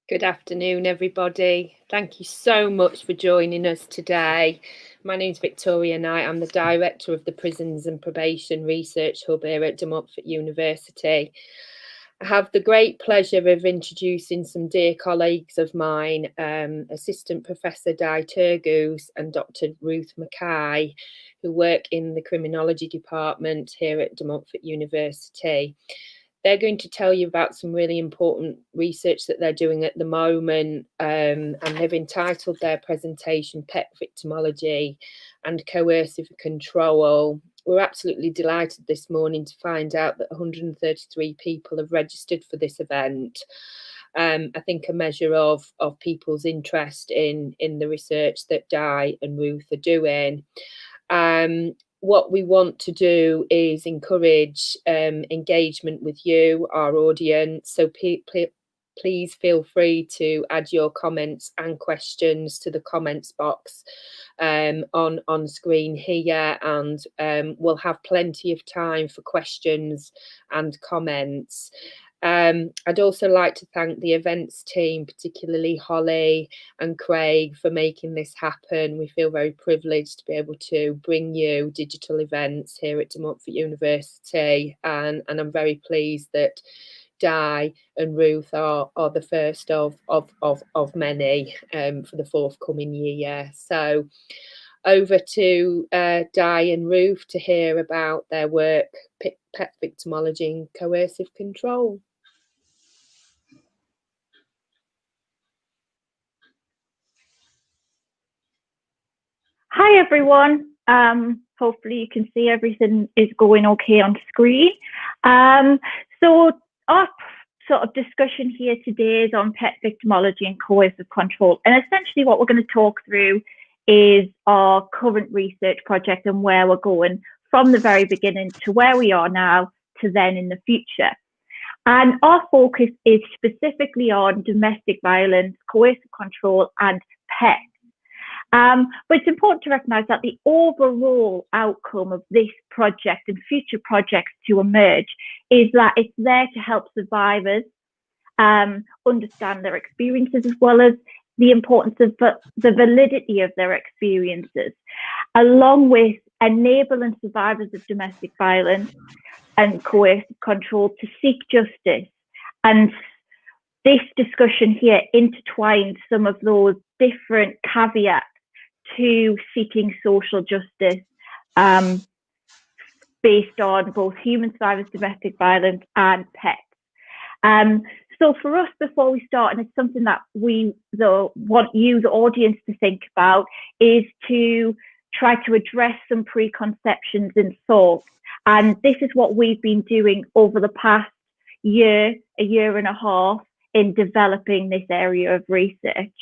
Good afternoon, everybody. Thank you so much for joining us today. My name is Victoria Knight. I'm the Director of the Prisons and Probation Research Hub here at University. I have the great pleasure of introducing some dear colleagues of mine, Assistant Professor Turgoose and Dr. Ruth McKie, who work in the Criminology Department here at University. They're going to tell you about some really important research that they're doing at the moment, and they've entitled their presentation Pet Victimology and Coercive Control. We're absolutely delighted this morning to find out that 133 people have registered for this event. I think a measure of people's interest in the research that Di and Ruth are doing. What we want to do is encourage engagement with you, our audience. So please feel free to add your comments and questions to the comments box on screen here, and we'll have plenty of time for questions and comments. I'd also like to thank the events team, particularly Holly and Craig, for making this happen. We feel very privileged to be able to bring you digital events here at University, and I'm very pleased that Di and Ruth are the first of many for the forthcoming year. So over to Di and Ruth to hear about their work, Pet Victimology and Coercive Control. Hi everyone. Hopefully you can see everything is going okay on screen. So our sort of discussion here today is on pet victimology and coercive control. And essentially what we're going to talk through is our current research project and where we're going from the very beginning to where we are now to then in the future. And our focus is specifically on domestic violence, coercive control and pets. But it's important to recognise that the overall outcome of this project and future projects to emerge is that it's there to help survivors understand their experiences, as well as the importance of the validity of their experiences, along with enabling survivors of domestic violence and coercive control to seek justice. And this discussion here intertwines some of those different caveats to seeking social justice based on both human survivors, domestic violence and pets. So for us, before we start, and it's something that we want you, the audience, to think about, is to try to address some preconceptions and thoughts. And this is what we've been doing over the past year, a year and a half, in developing this area of research.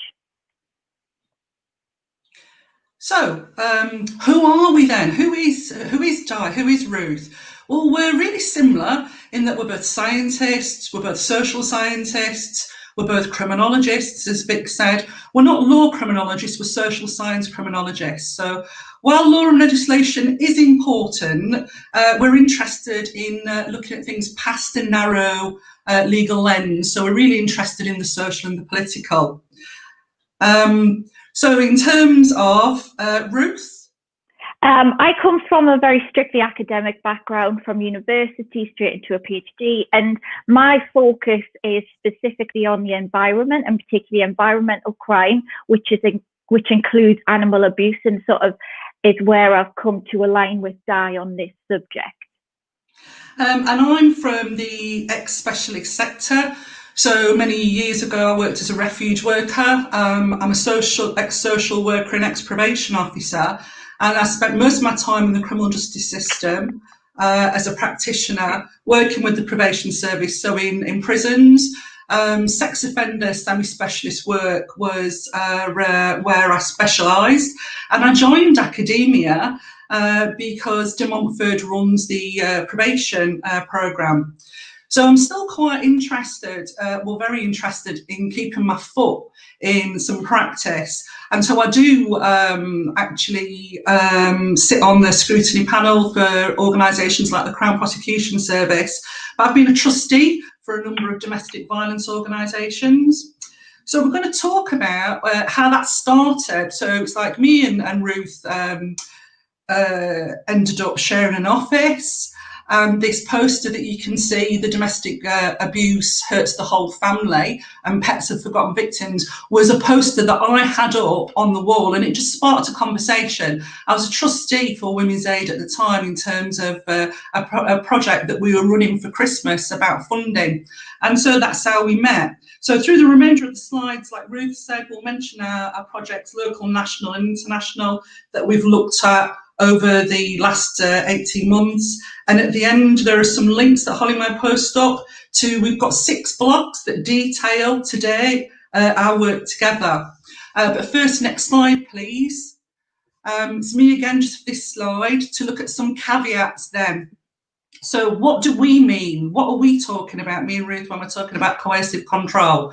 So, who are we then? Who is Di? Who is Ruth? Well, we're really similar in that we're both scientists, we're both social scientists, we're both criminologists, as Vic said. We're not law criminologists, we're social science criminologists. So while law and legislation is important, we're interested in looking at things past a narrow legal lens. So we're really interested in the social and the political. So in terms of Ruth? I come from a very strictly academic background, from university straight into a PhD, and my focus is specifically on the environment, and particularly environmental crime, which includes animal abuse, and sort of is where I've come to align with Di on this subject. And I'm from the ex-specialist sector. So many years ago, I worked as a refuge worker. I'm a ex-social worker and ex-probation officer. And I spent most of my time in the criminal justice system as a practitioner, working with the probation service, so in prisons. Sex offender semi-specialist work was where I specialised. And I joined academia because De Montfort runs the probation programme. So I'm still quite interested, very interested in keeping my foot in some practice. And so I do actually sit on the scrutiny panel for organisations like the Crown Prosecution Service. But I've been a trustee for a number of domestic violence organisations. So we're going to talk about how that started. So it's like me and Ruth ended up sharing an office. This poster that you can see, the domestic abuse hurts the whole family and pets have forgotten victims, was a poster that I had up on the wall, and it just sparked a conversation. I was a trustee for Women's Aid at the time in terms of a project that we were running for Christmas about funding, and so that's how we met. So through the remainder of the slides, like Ruth said, we'll mention our projects, local, national and international, that we've looked at over the last 18 months. And at the end, there are some links that Holly might post up to, we've got 6 blogs that detail today our work together. But first, next slide, please. It's me again, just for this slide, to look at some caveats then. So what do we mean? What are we talking about, me and Ruth, when we're talking about coercive control?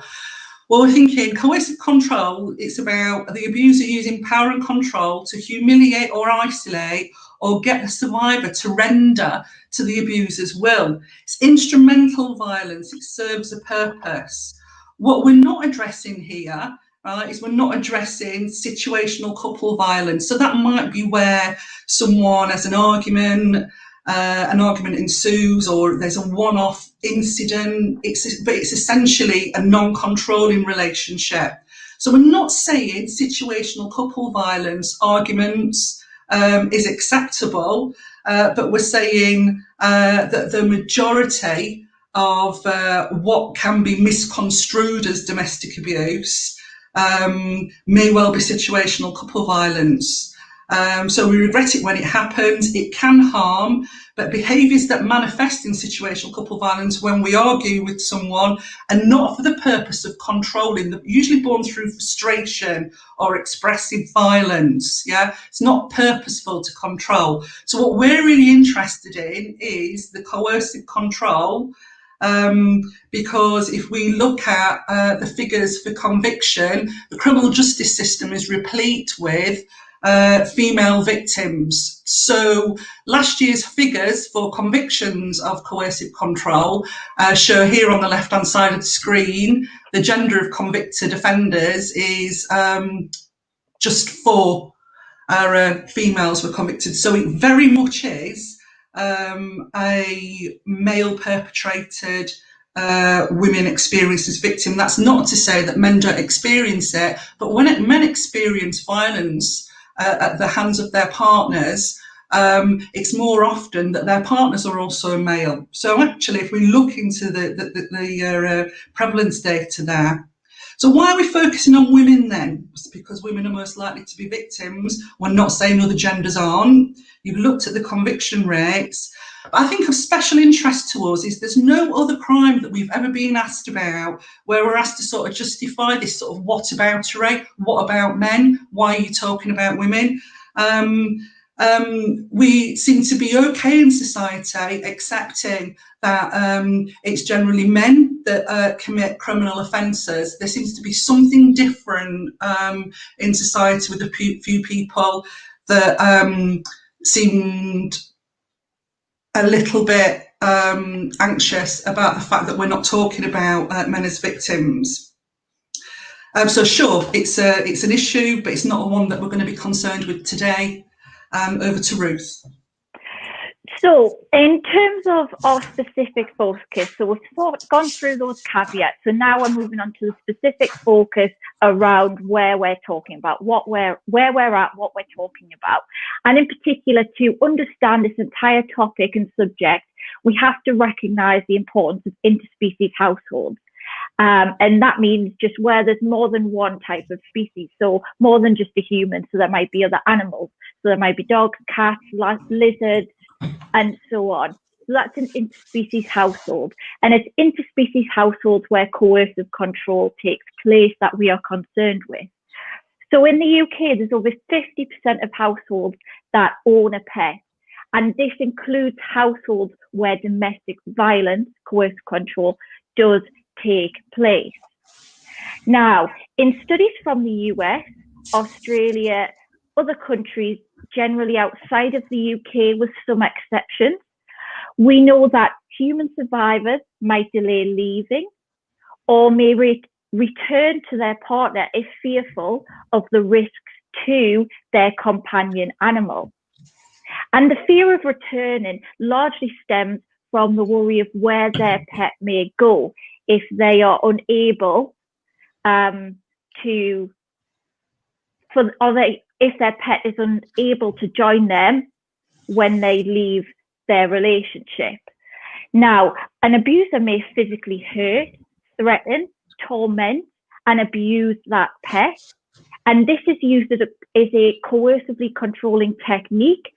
Well, we're thinking coercive control, it's about the abuser using power and control to humiliate or isolate or get the survivor to render to the abuser's will. It's instrumental violence, it serves a purpose. What we're not addressing here, right, is we're not addressing situational couple violence. So that might be where someone has an argument ensues, or there's a one-off incident, but it's essentially a non-controlling relationship. So we're not saying situational couple violence arguments is acceptable, but we're saying that the majority of what can be misconstrued as domestic abuse may well be situational couple violence. So we regret it when it happens, it can harm, but behaviours that manifest in situational couple violence when we argue with someone and not for the purpose of controlling, usually born through frustration or expressive violence, yeah? It's not purposeful to control. So what we're really interested in is the coercive control, because if we look at the figures for conviction, the criminal justice system is replete with female victims. So last year's figures for convictions of coercive control show here on the left hand side of the screen. The gender of convicted offenders is just 4 females were convicted. So it very much is a male perpetrated women experience as victim. That's not to say that men don't experience it, but when men experience violence at the hands of their partners, it's more often that their partners are also male. So actually, if we look into the prevalence data there, so why are we focusing on women then? It's because women are most likely to be victims. We're not saying other genders aren't. You've looked at the conviction rates. I think of special interest to us is there's no other crime that we've ever been asked about where we're asked to sort of justify this sort of whataboutery. What about men? Why are you talking about women? We seem to be okay in society accepting that it's generally men that commit criminal offences. There seems to be something different in society with a few people that seemed a little bit anxious about the fact that we're not talking about men as victims. So sure, it's an issue, but it's not one that we're going to be concerned with today. Over to Ruth. So in terms of our specific focus, so we've gone through those caveats. So now we're moving on to the specific focus around where we're talking about, where we're at, what we're talking about. And in particular, to understand this entire topic and subject, we have to recognise the importance of interspecies households. And that means just where there's more than one type of species, so more than just a human. So there might be other animals. So there might be dogs, cats, lizards, and so on. So that's an interspecies household. And it's interspecies households where coercive control takes place that we are concerned with. So in the UK, there's over 50% of households that own a pet. And this includes households where domestic violence, coercive control, does take place. Now, in studies from the US, Australia, other countries generally outside of the UK with some exceptions, we know that human survivors might delay leaving or may return to their partner if fearful of the risks to their companion animal. And the fear of returning largely stems from the worry of where their pet may go if they are unable if their pet is unable to join them when they leave their relationship. Now, an abuser may physically hurt, threaten, torment, and abuse that pet. And this is used as a coercively controlling technique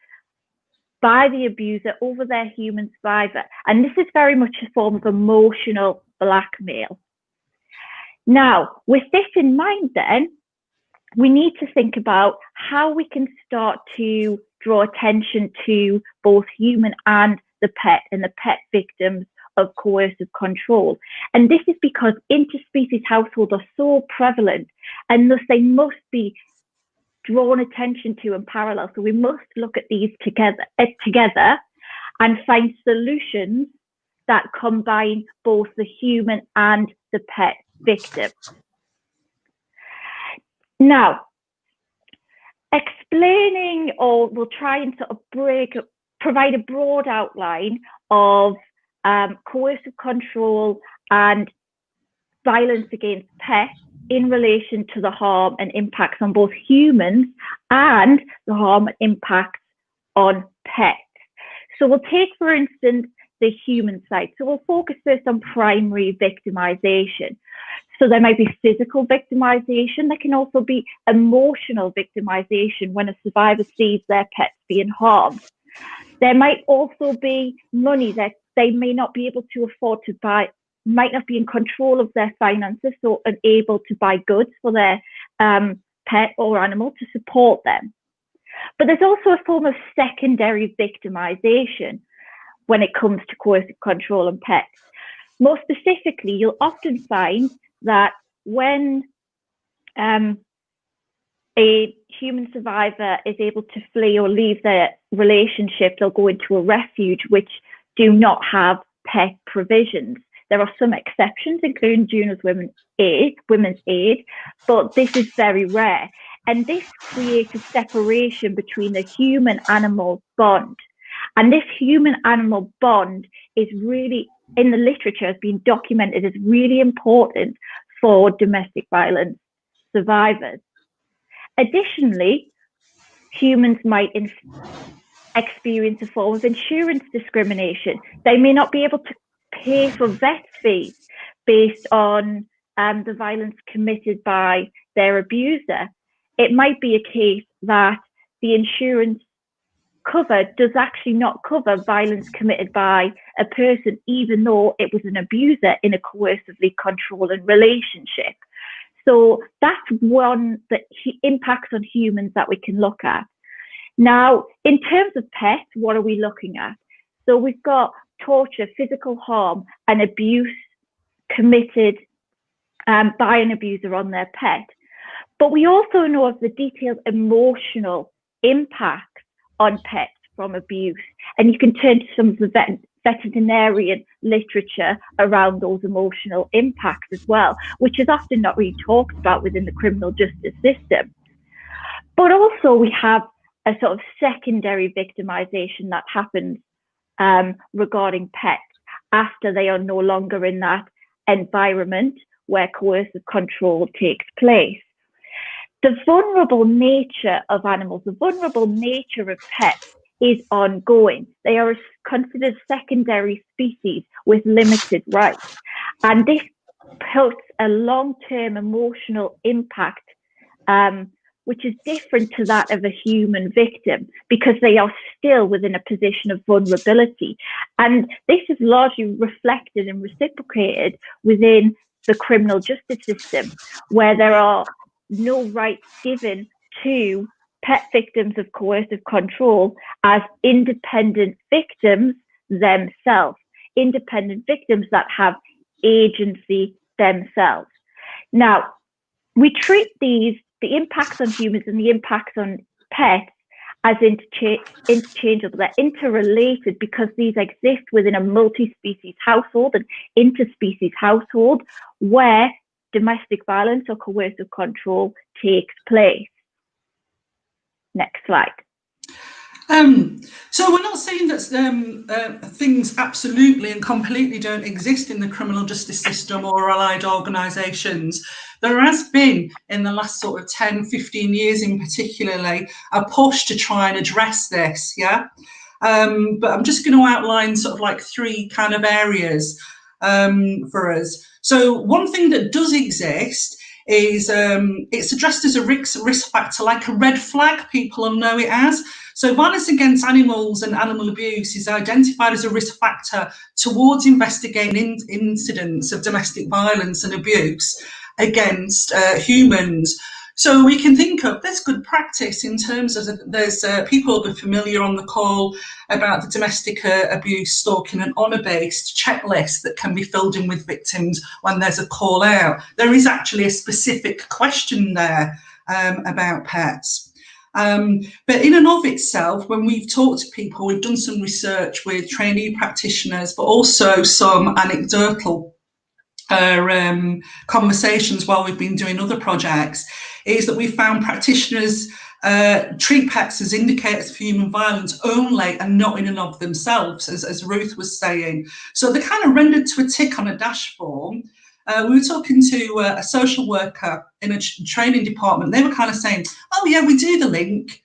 by the abuser over their human survivor. And this is very much a form of emotional blackmail. Now, with this in mind then, we need to think about how we can start to draw attention to both human and the pet victims of coercive control. And this is because interspecies households are so prevalent, and thus they must be drawn attention to in parallel. So we must look at these together and find solutions that combine both the human and the pet victim. Now, explaining, or we'll try and sort of provide a broad outline of coercive control and violence against pets in relation to the harm and impacts on both humans and the harm and impacts on pets. So we'll take, for instance, the human side. So we'll focus first on primary victimization. So there might be physical victimization. There can also be emotional victimization when a survivor sees their pets being harmed. There might also be money that they may not be able to afford to buy, might not be in control of their finances, so unable to buy goods for their pet or animal to support them. But there's also a form of secondary victimization when it comes to coercive control and pets. More specifically, you'll often find that when a human survivor is able to flee or leave their relationship, they'll go into a refuge which do not have pet provisions. There are some exceptions, including Juno's Women's Aid, but this is very rare. And this creates a separation between the human-animal bond. And this human-animal bond is really, in the literature, has been documented as really important for domestic violence survivors. Additionally, humans might experience a form of insurance discrimination. They may not be able to pay for vet fees based on the violence committed by their abuser. It might be a case that the insurance cover does actually not cover violence committed by a person, even though it was an abuser in a coercively controlling relationship. So that's one that impacts on humans that we can look at. Now, in terms of pets, what are we looking at? So we've got torture, physical harm, and abuse committed by an abuser on their pet. But we also know of the detailed emotional impact on pets from abuse. And you can turn to some of the veterinarian literature around those emotional impacts as well, which is often not really talked about within the criminal justice system. But also we have a sort of secondary victimization that happens regarding pets after they are no longer in that environment where coercive control takes place. The vulnerable nature of animals, the vulnerable nature of pets is ongoing. They are considered secondary species with limited rights. And this puts a long-term emotional impact, which is different to that of a human victim, because they are still within a position of vulnerability. And this is largely reflected and reciprocated within the criminal justice system, where there are no rights given to pet victims of coercive control as independent victims themselves, independent victims that have agency themselves. Now, we treat the impacts on humans and the impacts on pets as interchangeable. They're interrelated because these exist within a multi-species household, an interspecies household, where domestic violence or coercive control takes place. Next slide. So we're not saying that things absolutely and completely don't exist in the criminal justice system or allied organisations. There has been, in the last sort of 10, 15 years in particularly, a push to try and address this, yeah? But I'm just going to outline sort of like 3 kind of areas for us. So one thing that does exist is it's addressed as a risk factor, like a red flag, people will know it as. So violence against animals and animal abuse is identified as a risk factor towards investigating incidents of domestic violence and abuse against humans. So we can think of this good practice in terms of there's people will be familiar on the call about the domestic abuse, stalking and honour-based checklist that can be filled in with victims when there's a call out. There is actually a specific question there about pets. But in and of itself, when we've talked to people, we've done some research with trainee practitioners, but also some anecdotal conversations while we've been doing other projects, is that we found practitioners treat pets as indicators for human violence only and not in and of themselves, as Ruth was saying. So they're kind of rendered to a tick on a dashboard. We were talking to a social worker in a training department. They were kind of saying, oh yeah, we do the link.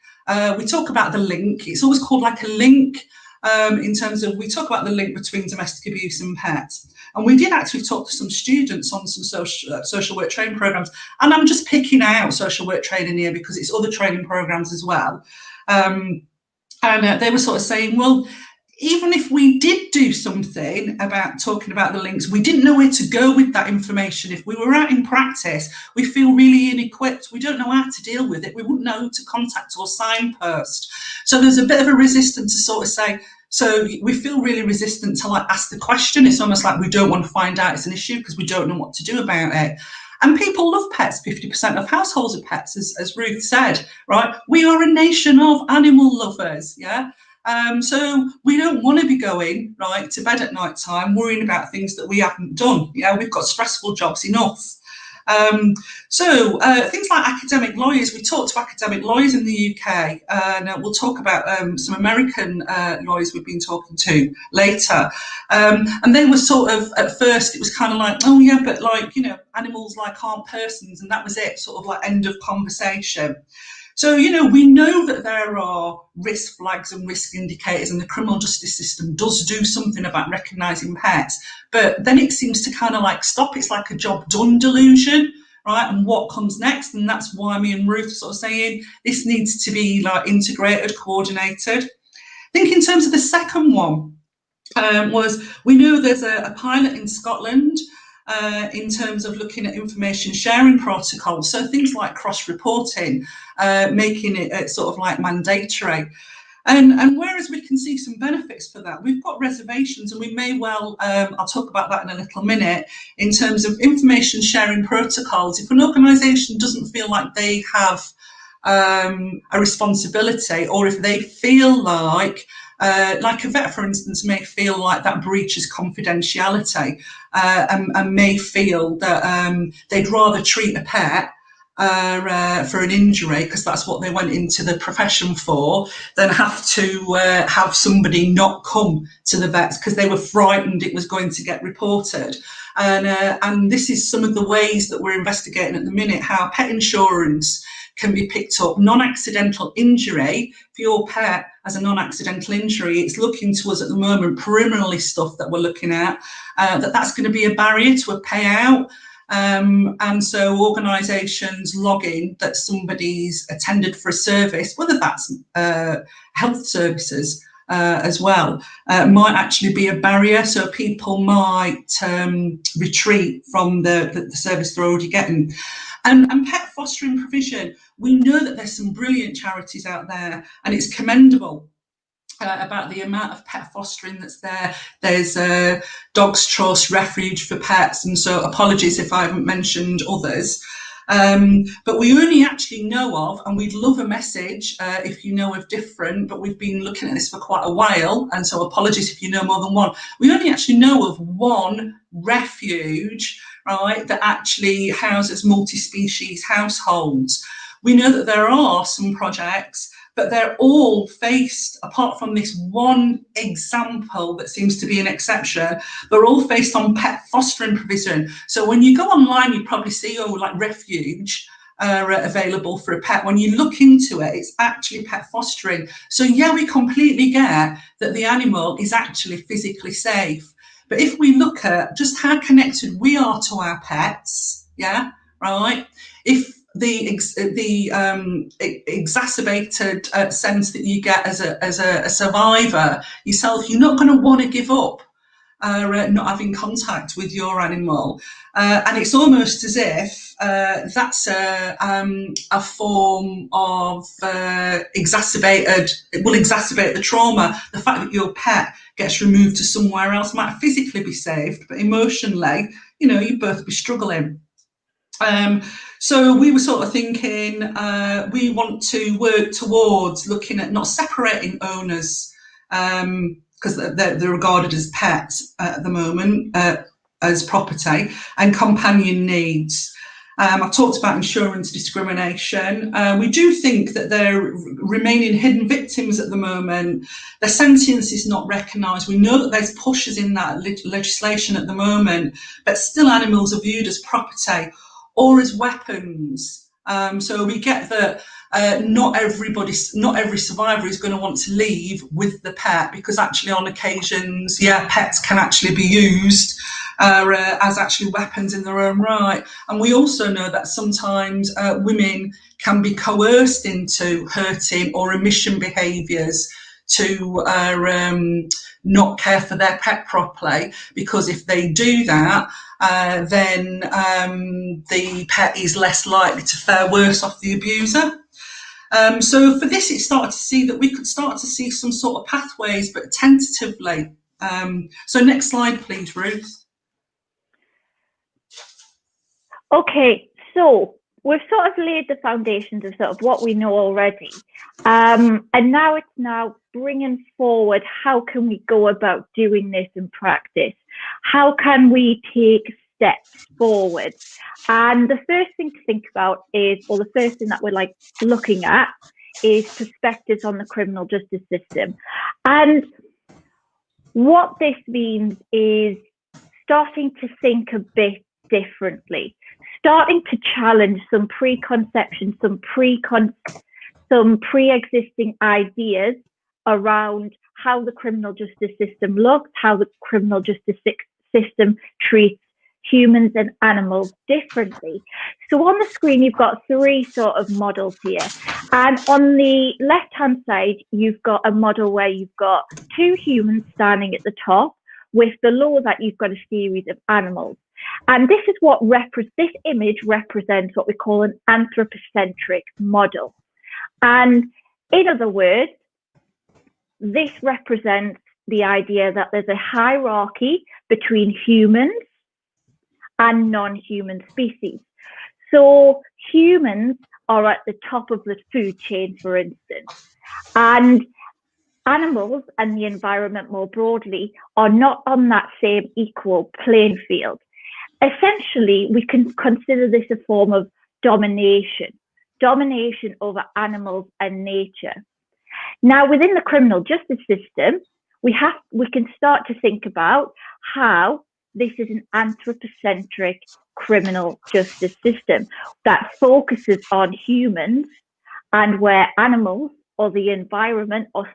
We talk about the link. It's always called like a link in terms of, we talk about the link between domestic abuse and pets. And we did actually talk to some students on some social work training programs. And I'm just picking out social work training here because it's other training programs as well. And they were sort of saying, well, even if we did do something about talking about the links, we didn't know where to go with that information. If we were out in practice, we feel really inequipped. We don't know how to deal with it. We wouldn't know who to contact or signpost. So there's a bit of a resistance to sort of say, so we feel really resistant to like ask the question. It's almost like we don't want to find out it's an issue because we don't know what to do about it. And people love pets. 50% of households are pets, as Ruth said, right? We are a nation of animal lovers, yeah? So we don't want to be going right to bed at night time worrying about things that we haven't done. Yeah, we've got stressful jobs enough. So things like academic lawyers, we talk to academic lawyers in the UK, and we'll talk about some American lawyers we've been talking to later. And they were sort of, at first, it was kind of like, oh yeah, but like, you know, animals like aren't persons, and that was it, sort of like end of conversation. So, you know, we know that there are risk flags and risk indicators, and the criminal justice system does do something about recognising pets, but then it seems to kind of like stop. It's like a job done delusion, right? And what comes next? And that's why me and Ruth are sort of saying this needs to be like integrated, coordinated. I think in terms of the second one, was we know there's a pilot in Scotland in terms of looking at information sharing protocols. So things like cross-reporting, making it sort of like mandatory. And whereas we can see some benefits for that, we've got reservations, and we may well, I'll talk about that in a little minute, in terms of information sharing protocols. If an organisation doesn't feel like they have a responsibility, or if they feel like a vet, for instance, may feel like that breaches confidentiality and may feel that they'd rather treat a pet for an injury, because that's what they went into the profession for, than have to have somebody not come to the vets because they were frightened it was going to get reported. And this is some of the ways that we're investigating at the minute, how pet insurance can be picked up. Non-accidental injury for your pet as a non-accidental injury, it's looking to us at the moment, preliminary stuff that we're looking at, that's going to be a barrier to a payout. And so organisations logging that somebody's attended for a service, whether that's health services as well, might actually be a barrier. So people might retreat from the service they're already getting. And pet fostering provision, we know that there's some brilliant charities out there, and it's commendable about the amount of pet fostering that's there. There's Dogs Trust, Refuge for Pets, and so apologies if I haven't mentioned others. But we only actually know of, and we'd love a message if you know of different, but we've been looking at this for quite a while, and so apologies if you know more than one. We only actually know of one refuge, right, that actually houses multi-species households. We know that there are some projects, but they're all faced, apart from this one example that seems to be an exception, they're all based on pet fostering provision. So when you go online, you probably see, oh, like refuge available for a pet. When you look into it, it's actually pet fostering. So yeah, we completely get that the animal is actually physically safe. But if we look at just how connected we are to our pets, yeah, right, if the exacerbated sense that you get as a survivor yourself, you're not going to want to give up not having contact with your animal, and it's almost as if that's a form of exacerbate the trauma. The fact that your pet gets removed to somewhere else might physically be saved, but emotionally, you know, you'd both be struggling. So we were sort of thinking we want to work towards looking at not separating owners, because they're regarded as pets at the moment, as property, and companion needs. I talked about insurance discrimination. We do think that they're remaining hidden victims at the moment. Their sentience is not recognised. We know that there's pushes in that legislation at the moment, but still animals are viewed as property or as weapons. So we get that not every survivor is going to want to leave with the pet, because actually on occasions, yeah, pets can actually be used as actually weapons in their own right. And we also know that sometimes women can be coerced into hurting or remission behaviours to not care for their pet properly, because if they do that, then the pet is less likely to fare worse off the abuser. So for this, it started to see that we could start to see some sort of pathways, but tentatively. So next slide, please, Ruth. Okay, so we've sort of laid the foundations of sort of what we know already. And now it's bringing forward, how can we go about doing this in practice? How can we take steps forward? And the first thing to think about is, or the first thing that we're like looking at is perspectives on the criminal justice system. And what this means is starting to think a bit differently, starting to challenge some preconceptions, some pre-existing ideas around how the criminal justice system looks, how the criminal justice system treats humans and animals differently. So on the screen, you've got three sort of models here. And on the left-hand side, you've got a model where you've got two humans standing at the top, with below that you've got a series of animals. And this is what this image represents what we call an anthropocentric model. And in other words, this represents the idea that there's a hierarchy between humans and non-human species. So humans are at the top of the food chain, for instance, and animals and the environment more broadly are not on that same equal playing field. Essentially, we can consider this a form of domination over animals and nature. Now, within the criminal justice system, we can start to think about how this is an anthropocentric criminal justice system that focuses on humans, and where animals or the environment are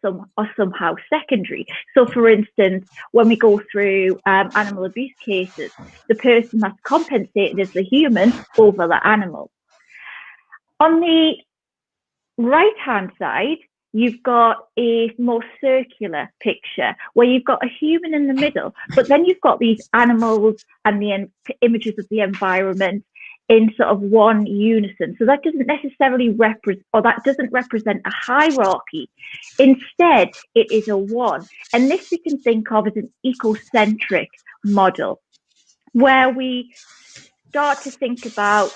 somehow secondary. So, for instance, when we go through animal abuse cases, the person that's compensated is the human over the animal. On the right-hand side, you've got a more circular picture where you've got a human in the middle, but then you've got these animals and the images of the environment in sort of one unison. So that doesn't necessarily represent a hierarchy. Instead, it is a one. And this we can think of as an ecocentric model, where we start to think about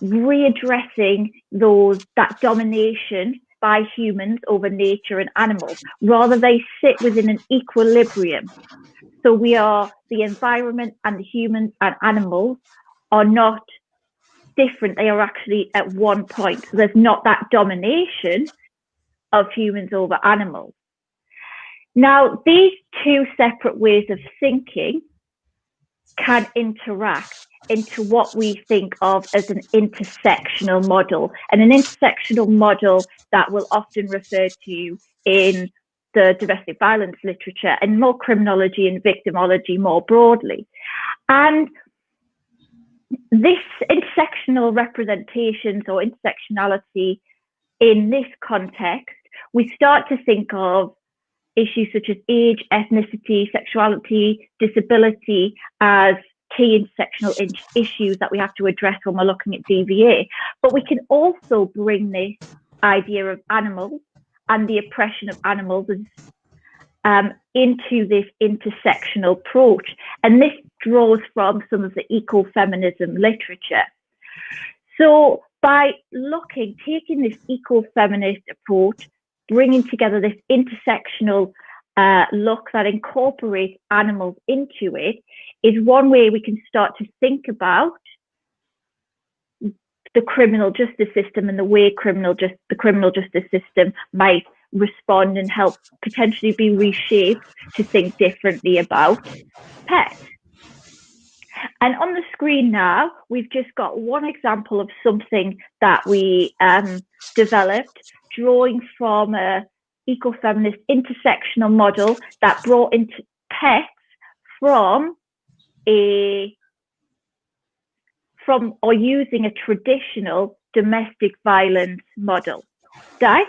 readdressing that domination by humans over nature and animals. Rather, they sit within an equilibrium. So we are, the environment and the humans and animals are not different. They are actually at one point. So there's not that domination of humans over animals. Now, these two separate ways of thinking can interact into what we think of as an intersectional model, and an intersectional model that we'll often refer to in the domestic violence literature and more criminology and victimology more broadly. And this intersectional representations or intersectionality in this context, we start to think of issues such as age, ethnicity, sexuality, disability as key intersectional issues that we have to address when we're looking at DVA. But we can also bring this idea of animals and the oppression of animals into this intersectional approach. And this draws from some of the ecofeminism literature. So by taking this ecofeminist approach, bringing together this intersectional look that incorporates animals into it, is one way we can start to think about the criminal justice system and the way the criminal justice system might respond and help potentially be reshaped to think differently about pets. And on the screen now, we've just got one example of something that we developed, drawing from a ecofeminist intersectional model that brought into pets from or using a traditional domestic violence model. Di?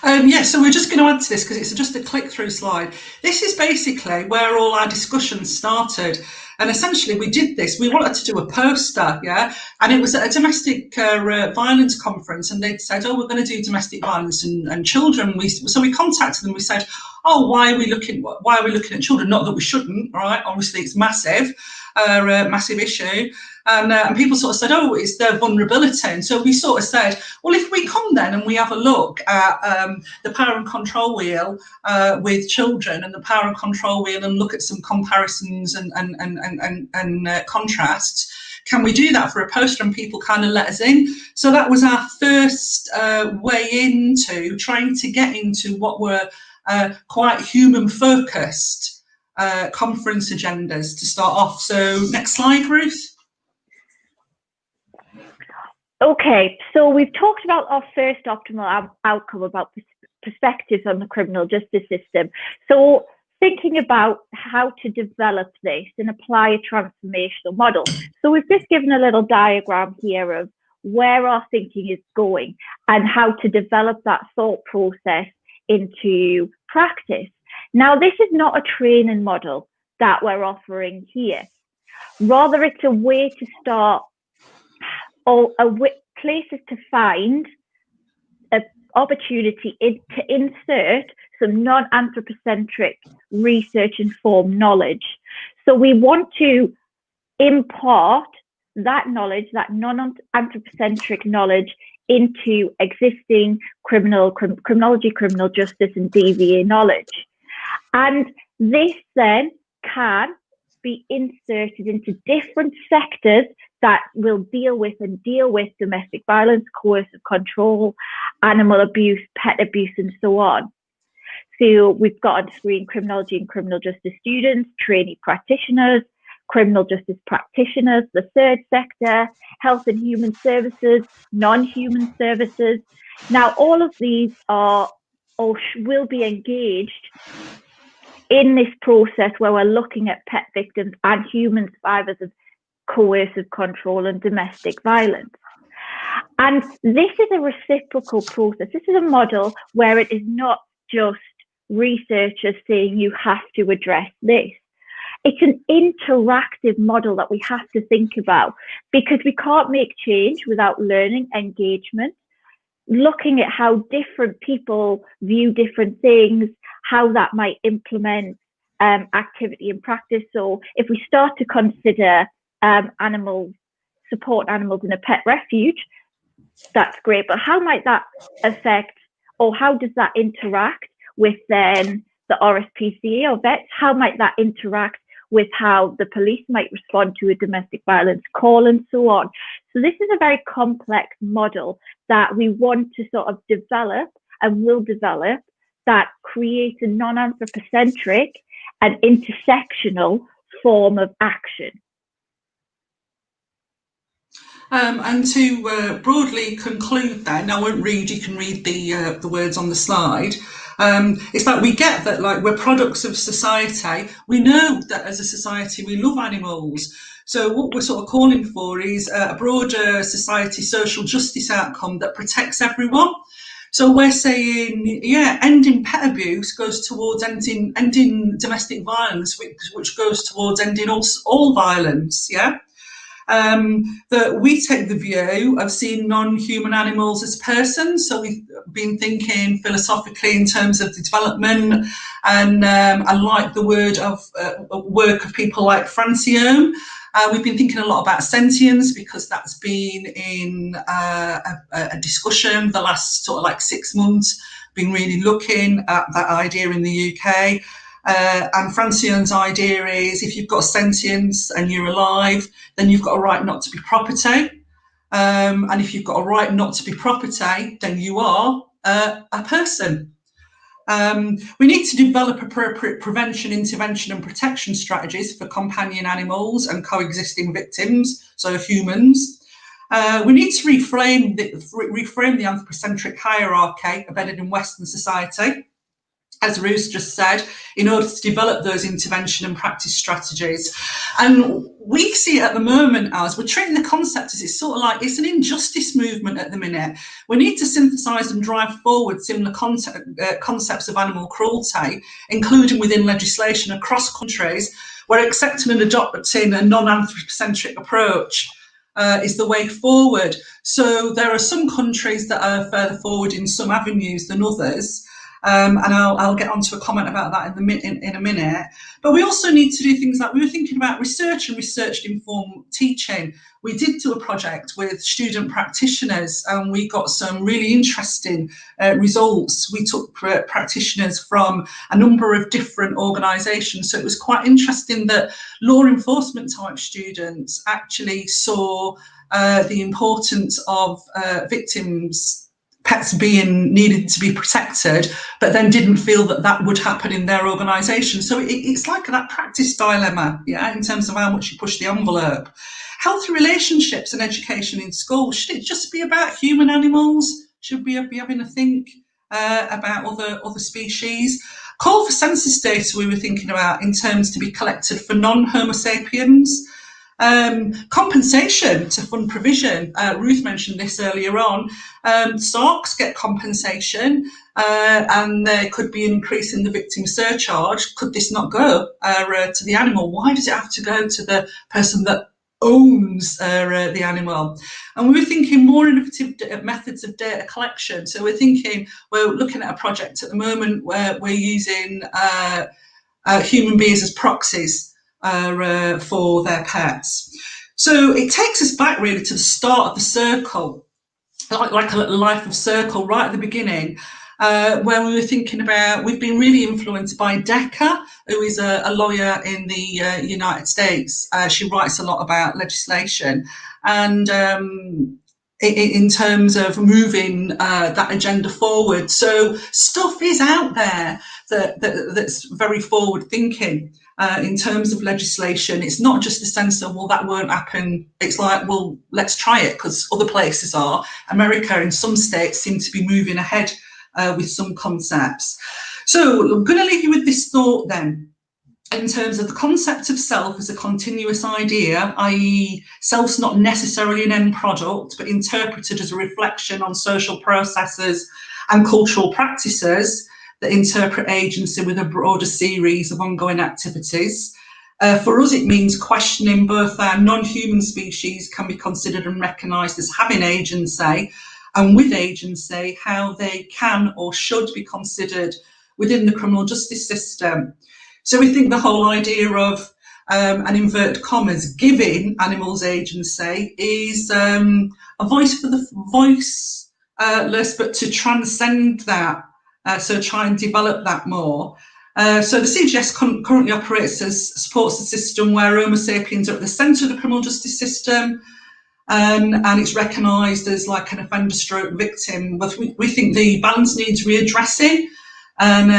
Yeah, so we're just going to add to this because it's just a click-through slide. This is basically where all our discussions started. And essentially we did this, we wanted to do a poster, yeah? And it was at a domestic violence conference, and they'd said, oh, we're going to do domestic violence and children. So we contacted them, we said, oh, why are we looking at children? Not that we shouldn't, right? Obviously it's massive, massive issue. And people sort of said, oh, it's their vulnerability. And so we sort of said, well, if we come then and we have a look at the power and control wheel with children and the power and control wheel and look at some comparisons and contrasts, can we do that for a poster? And people kind of let us in. So that was our first way into trying to get into what were quite human-focused conference agendas to start off. So next slide, Ruth. Okay, so we've talked about our first optimal outcome, about perspectives on the criminal justice system. So thinking about how to develop this and apply a transformational model. So we've just given a little diagram here of where our thinking is going and how to develop that thought process into practice. Now, this is not a training model that we're offering here. Rather, it's a way to start, or places to find an opportunity to insert some non-anthropocentric research-informed knowledge. So we want to impart that knowledge, that non-anthropocentric knowledge, into existing criminology, criminal justice, and DVA knowledge. And this then can be inserted into different sectors that will deal with domestic violence, coercive control, animal abuse, pet abuse, and so on. So we've got on screen criminology and criminal justice students, trainee practitioners, criminal justice practitioners, the third sector, health and human services, non-human services. Now, all of these will be engaged in this process where we're looking at pet victims and human survivors of coercive control and domestic violence. And this is a reciprocal process. This is a model where it is not just researchers saying you have to address this. It's an interactive model that we have to think about, because we can't make change without learning, engagement, looking at how different people view different things, how that might implement activity and practice. So if we start to consider support animals in a pet refuge, that's great. But how might that affect, or how does that interact with then the RSPCA or vets, how might that interact with how the police might respond to a domestic violence call and so on. So this is a very complex model that we want to sort of develop and will develop that creates a non-anthropocentric and intersectional form of action. And to broadly conclude then, I won't read, you can read the words on the slide. It's like we get that, like, we're products of society. We know that as a society we love animals. So what we're sort of calling for is a broader society social justice outcome that protects everyone. So we're saying, yeah, ending pet abuse goes towards ending domestic violence, which goes towards ending all violence, yeah? That we take the view of seeing non-human animals as persons. So we've been thinking philosophically in terms of the development, and I like the word of work of people like Francione. We've been thinking a lot about sentience because that's been in a discussion the last sort of like 6 months, been really looking at that idea in the UK. And Francione's idea is if you've got sentience and you're alive, then you've got a right not to be property. And if you've got a right not to be property, then you are a person. We need to develop appropriate prevention, intervention and protection strategies for companion animals and coexisting victims, so humans. We need to reframe the anthropocentric hierarchy embedded in Western society, as Ruth just said, in order to develop those intervention and practice strategies. And we see it at the moment as we're treating the concept as it's sort of like it's an injustice movement at the minute. We need to synthesise and drive forward similar concepts of animal cruelty, including within legislation across countries, where accepting and adopting a non-anthropocentric approach is the way forward. So there are some countries that are further forward in some avenues than others. And I'll get onto a comment about that in a minute. But we also need to do things like we were thinking about research and research-informed teaching. We did do a project with student practitioners and we got some really interesting results. We took practitioners from a number of different organisations. So it was quite interesting that law enforcement type students actually saw the importance of victims' pets being needed to be protected, but then didn't feel that that would happen in their organisation. So it's like that practice dilemma, yeah, in terms of how much you push the envelope. Healthy relationships and education in school, should it just be about human animals? Should we be having a think about other species? Call for census data we were thinking about in terms to be collected for non-Homo sapiens. Compensation to fund provision. Ruth mentioned this earlier on. SARCs get compensation and there could be an increase in the victim surcharge. Could this not go to the animal? Why does it have to go to the person that owns the animal? And we were thinking more innovative methods of data collection. So we're looking at a project at the moment where we're using human beings as proxies for their pets. So it takes us back really to the start of the circle, like a life of circle right at the beginning, where we were thinking about, we've been really influenced by Decker, who is a lawyer in the United States. She writes a lot about legislation and in terms of moving that agenda forward. So stuff is out there that's very forward thinking. In terms of legislation, it's not just a sense of, well, that won't happen. It's like, well, let's try it because other places are. America in some states seem to be moving ahead with some concepts. So I'm going to leave you with this thought then, in terms of the concept of self as a continuous idea, i.e. self's not necessarily an end product, but interpreted as a reflection on social processes and cultural practices that interpret agency with a broader series of ongoing activities. For us, it means questioning both our non-human species can be considered and recognised as having agency, and with agency, how they can or should be considered within the criminal justice system. So we think the whole idea of, and inverted commas, giving animals agency is a voice for the voiceless, but to transcend that. So try and develop that more. So the CGS currently supports a system where Homo sapiens are at the centre of the criminal justice system, and it's recognised as like an offender stroke victim. But we think the balance needs readdressing, and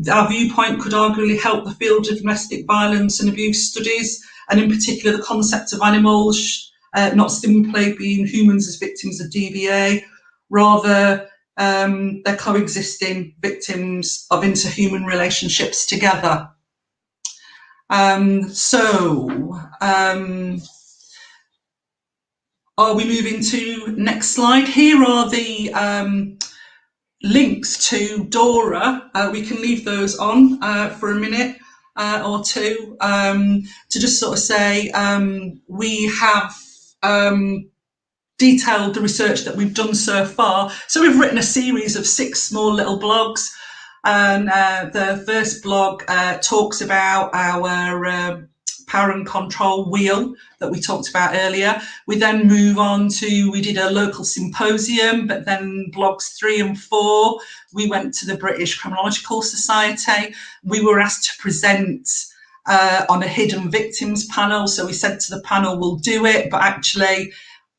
our viewpoint could arguably help the field of domestic violence and abuse studies, and in particular the concept of animals not simply being humans as victims of DVA, rather they're coexisting victims of interhuman relationships together. Are we moving to next slide? Here are the links to Dora. We can leave those on for a minute or two to just sort of say we have detailed the research that we've done so far. So we've written a series of 6 small little blogs, and the first blog talks about our power and control wheel that we talked about earlier. We then move on to, we did a local symposium, but then blogs 3 and 4, we went to the British Criminological Society. We were asked to present on a hidden victims panel. So we said to the panel, we'll do it, but actually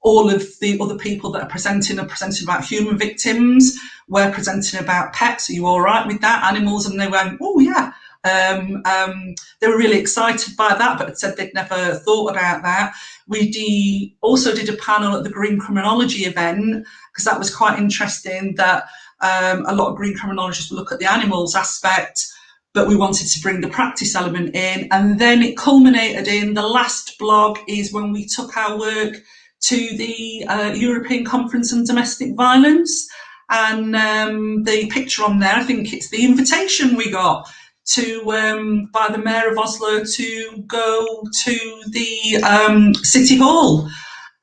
all of the other people that are presenting about human victims. We're presenting about pets. Are you all right with that? Animals? And they went, oh yeah. They were really excited by that, but said they'd never thought about that. We also did a panel at the Green Criminology event, because that was quite interesting that a lot of green criminologists will look at the animals aspect, but we wanted to bring the practice element in. And then it culminated in the last blog is when we took our work to the European Conference on Domestic Violence. And the picture on there, I think it's the invitation we got to by the Mayor of Oslo to go to the City Hall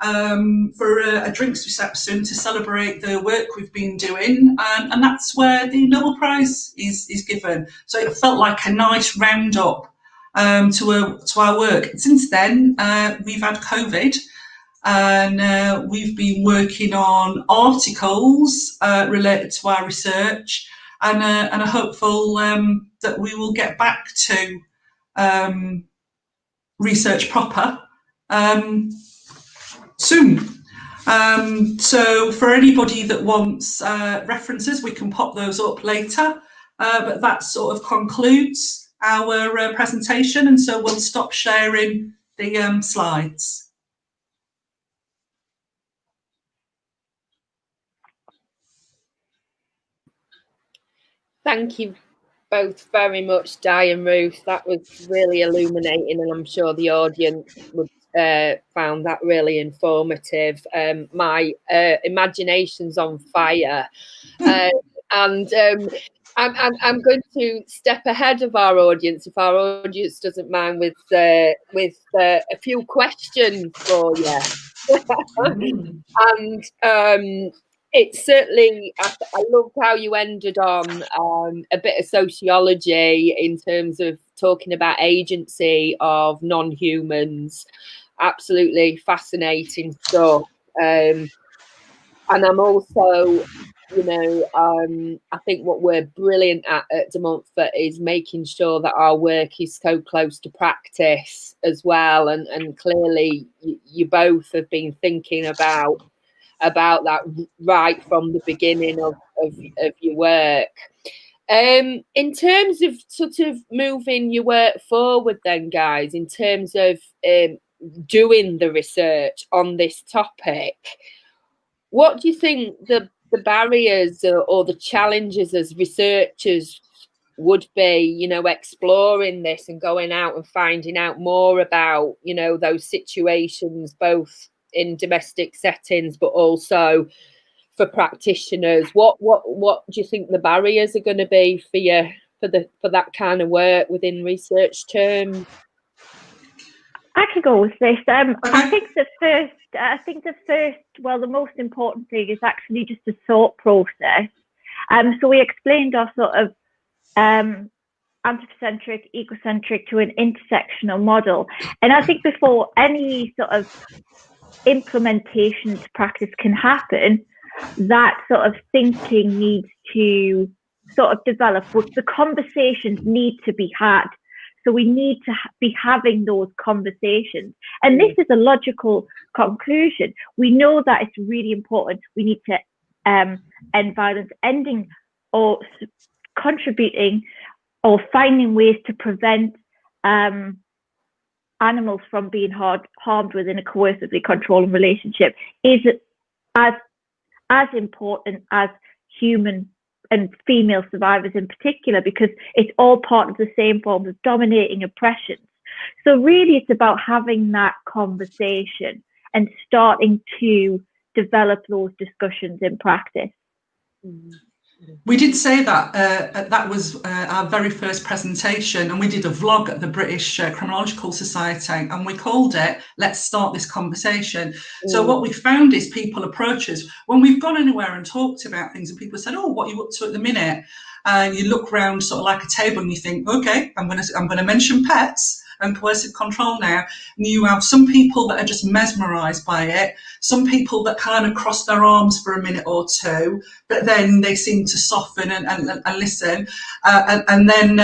for a drinks reception to celebrate the work we've been doing, and that's where the Nobel Prize is given. So it felt like a nice roundup to our work. And since then, we've had COVID, and we've been working on articles related to our research, and are hopeful that we will get back to research proper soon. So for anybody that wants references, we can pop those up later, but that sort of concludes our presentation, and so we'll stop sharing the slides. Thank you both very much, Di and Ruth. That was really illuminating, and I'm sure the audience would found that really informative. My imagination's on fire, and I'm going to step ahead of our audience, if our audience doesn't mind, with a few questions for you. And it's certainly, I loved how you ended on a bit of sociology in terms of talking about agency of non-humans. Absolutely fascinating stuff. And I'm also, I think what we're brilliant at De Montfort is making sure that our work is so close to practice as well. And clearly you both have been thinking about that right from the beginning of your work. In terms of sort of moving your work forward then, guys, in terms of doing the research on this topic, what do you think the barriers or the challenges as researchers would be, exploring this and going out and finding out more about, those situations, both in domestic settings, but also for practitioners? What do you think the barriers are going to be for you for that kind of work within research terms? I could go with this. I think the first, well, the most important thing is actually just the thought process. So we explained our sort of anthropocentric, ecocentric to an intersectional model. And I think before any sort of implementation to practice can happen, that sort of thinking needs to sort of develop, but the conversations need to be had. So we need to be having those conversations. And this is a logical conclusion. We know that it's really important. We need to end violence, ending or contributing or finding ways to prevent animals from being harmed within a coercively controlling relationship is as important as human and female survivors in particular, because it's all part of the same form of dominating oppressions. So really it's about having that conversation and starting to develop those discussions in practice. We did say that that was our very first presentation, and we did a vlog at the British Criminological Society, and we called it "Let's Start This Conversation." So what we found is people approach us when we've gone anywhere and talked about things, and people said, "Oh, what are you up to at the minute?" And you look around sort of like a table and you think, "Okay, I'm going to mention pets and coercive control now." And you have some people that are just mesmerised by it, some people that kind of cross their arms for a minute or two, but then they seem to soften and listen, and then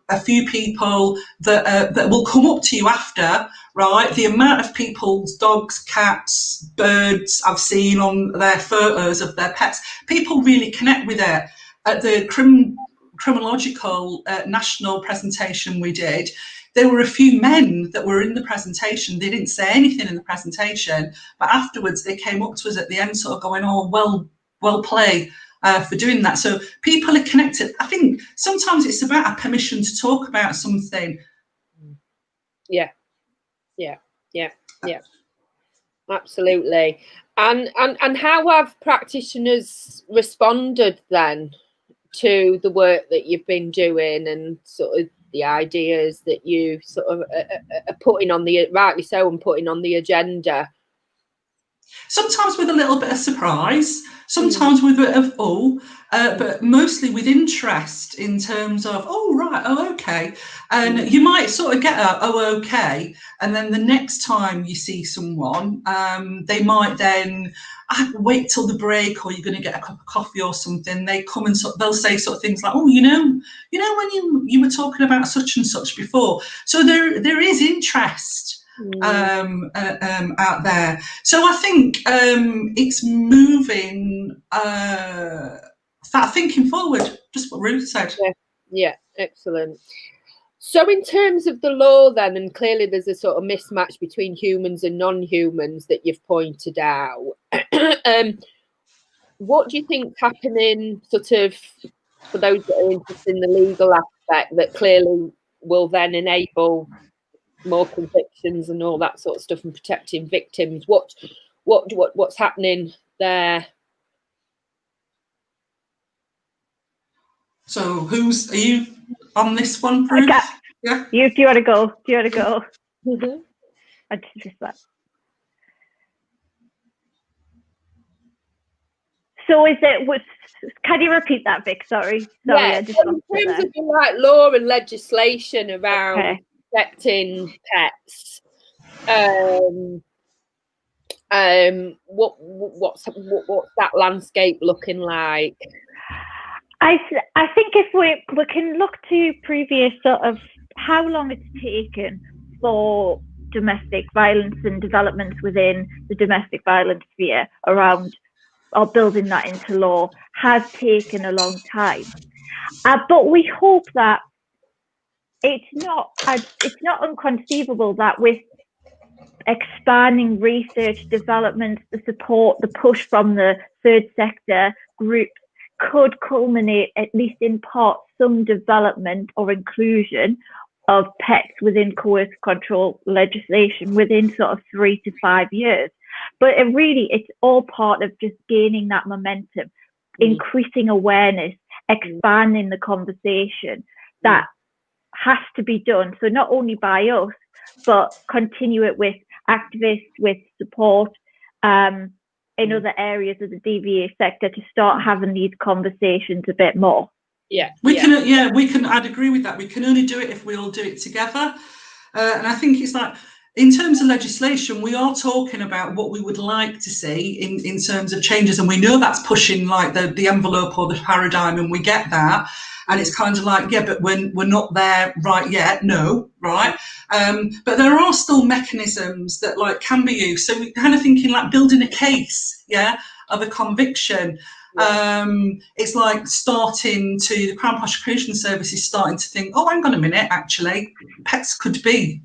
a few people that will come up to you after, right? The amount of people's dogs, cats, birds I've seen on their photos of their pets, people really connect with it. At the criminological national presentation we did, there were a few men that were in the presentation. They didn't say anything in the presentation, but afterwards they came up to us at the end sort of going, "Oh, well played for doing that." So people are connected. I think sometimes it's about a permission to talk about something. Yeah. Absolutely. And how have practitioners responded then to the work that you've been doing and sort of the ideas that you sort of are putting on the, rightly so, and putting on the agenda? Sometimes with a little bit of surprise, sometimes with a bit of but mostly with interest in terms of, "Oh, right, oh, okay." And you might sort of get a, "Oh, okay." And then the next time you see someone, they might then wait till the break, or you're going to get a cup of coffee or something. They come and they'll say sort of things like, "Oh, you know when you were talking about such and such before." So there is interest out there. So I think it's moving that thinking forward, just what Ruth said. Yeah, excellent. So in terms of the law then, and clearly there's a sort of mismatch between humans and non-humans that you've pointed out, what do you think's happening sort of for those that are interested in the legal aspect that clearly will then enable more convictions and all that sort of stuff and protecting victims? What's happening there? So are you on this one, Ruth? Yeah. Do you want to go? Mm-hmm. I just that. So is it? Can you repeat that, Vic? Sorry. Yeah. I just in terms of the law and legislation around protecting pets, what's that landscape looking like? I think if we can look to previous sort of how long it's taken for domestic violence and developments within the domestic violence sphere around or building that into law has taken a long time. But we hope that it's not inconceivable that with expanding research, development, the support, the push from the third sector groups could culminate, at least in part, some development or inclusion of pets within coercive control legislation within sort of 3 to 5 years. But it's all part of just gaining that momentum, increasing awareness, expanding the conversation. That has to be done. So not only by us, but continue it with activists, with support in other areas of the DVA sector to start having these conversations a bit more. I'd agree with that. We can only do it if we all do it together. And I think it's like, in terms of legislation, we are talking about what we would like to see in terms of changes, and we know that's pushing like the envelope or the paradigm, and we get that. And it's kind of like, yeah, but we're not there right yet. No, right? But there are still mechanisms that like can be used. So we're kind of thinking like building a case, yeah, of a conviction. It's like the Crown Prosecution Service is starting to think, oh, hang on a minute, actually, pets could be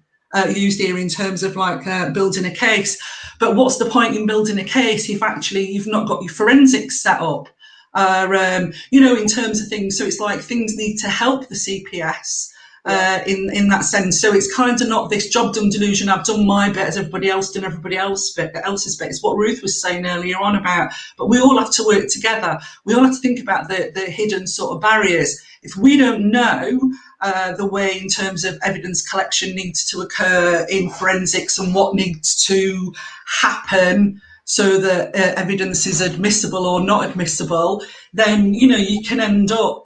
used here in terms of like building a case. But what's the point in building a case if actually you've not got your forensics set up? In terms of things. So it's like things need to help the CPS in that sense. So it's kind of not this job done delusion. I've done my bit as everybody else done everybody else's bit. It's what Ruth was saying earlier on about. But we all have to work together. We all have to think about the hidden sort of barriers. If we don't know the way in terms of evidence collection needs to occur in forensics and what needs to happen so that evidence is admissible or not admissible, then, you can end up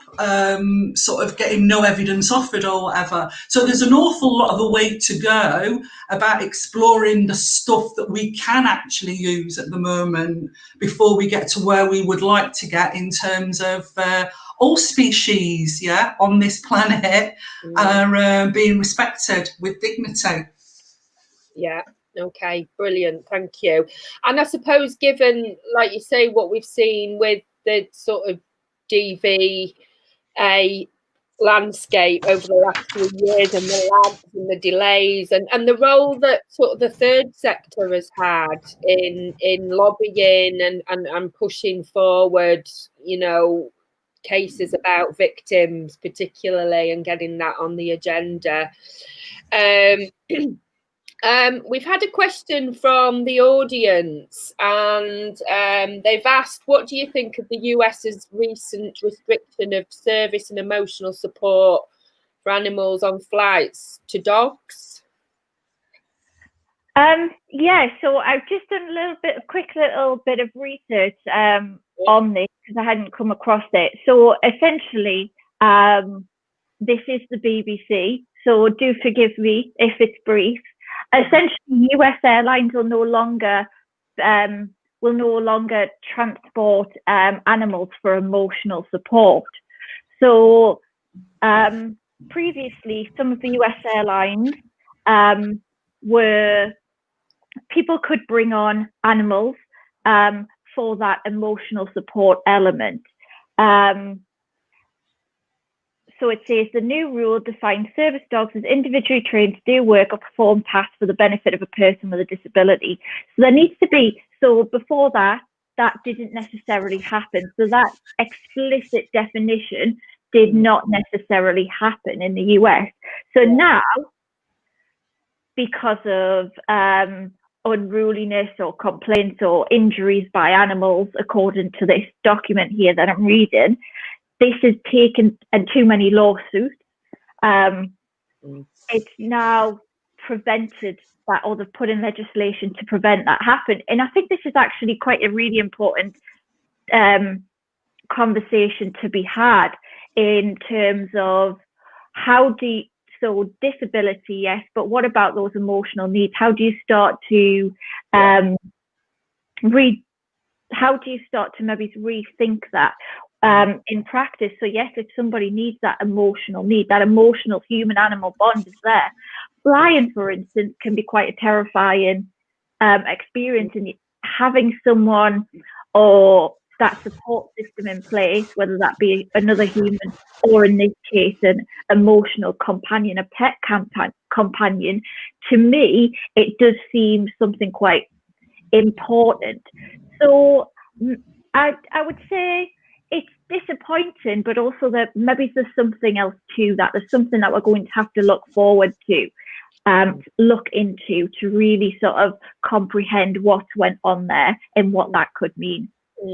sort of getting no evidence offered or whatever. So there's an awful lot of a way to go about exploring the stuff that we can actually use at the moment before we get to where we would like to get in terms of all species, on this planet are being respected with dignity. Yeah. Okay, brilliant. Thank you. And I suppose, given, like you say, what we've seen with the sort of DVA landscape over the last few years, and the lags and the delays, and the role that sort of the third sector has had in lobbying and pushing forward, cases about victims particularly, and getting that on the agenda. We've had a question from the audience, and they've asked, what do you think of the US's recent restriction of service and emotional support for animals on flights to dogs? So I've just done a quick little bit of research on this, because I hadn't come across it. So essentially, this is the BBC, so do forgive me if it's brief. Essentially, US airlines will no longer transport animals for emotional support. So previously, some of the US airlines people could bring on animals for that emotional support element. So it says the new rule defines service dogs as individually trained to do work or perform tasks for the benefit of a person with a disability. So there needs to be, so before that didn't necessarily happen. So that explicit definition did not necessarily happen in the US. So now, because of unruliness or complaints or injuries by animals, according to this document here that I'm reading, this has taken, and too many lawsuits, it's now prevented that, or they've put in legislation to prevent that happen. And I think this is actually quite a really important conversation to be had in terms of so disability, yes, but what about those emotional needs? How do you start to maybe rethink that in practice? So yes, if somebody needs that emotional need, that emotional human-animal bond is there. Flying, for instance, can be quite a terrifying experience, and having someone or that support system in place, whether that be another human or, in this case, an emotional companion, a pet companion, to me, it does seem something quite important. So I would say it's disappointing, but also that maybe there's something else to that. There's something that we're going to have to look forward to, look into, to really sort of comprehend what went on there and what that could mean.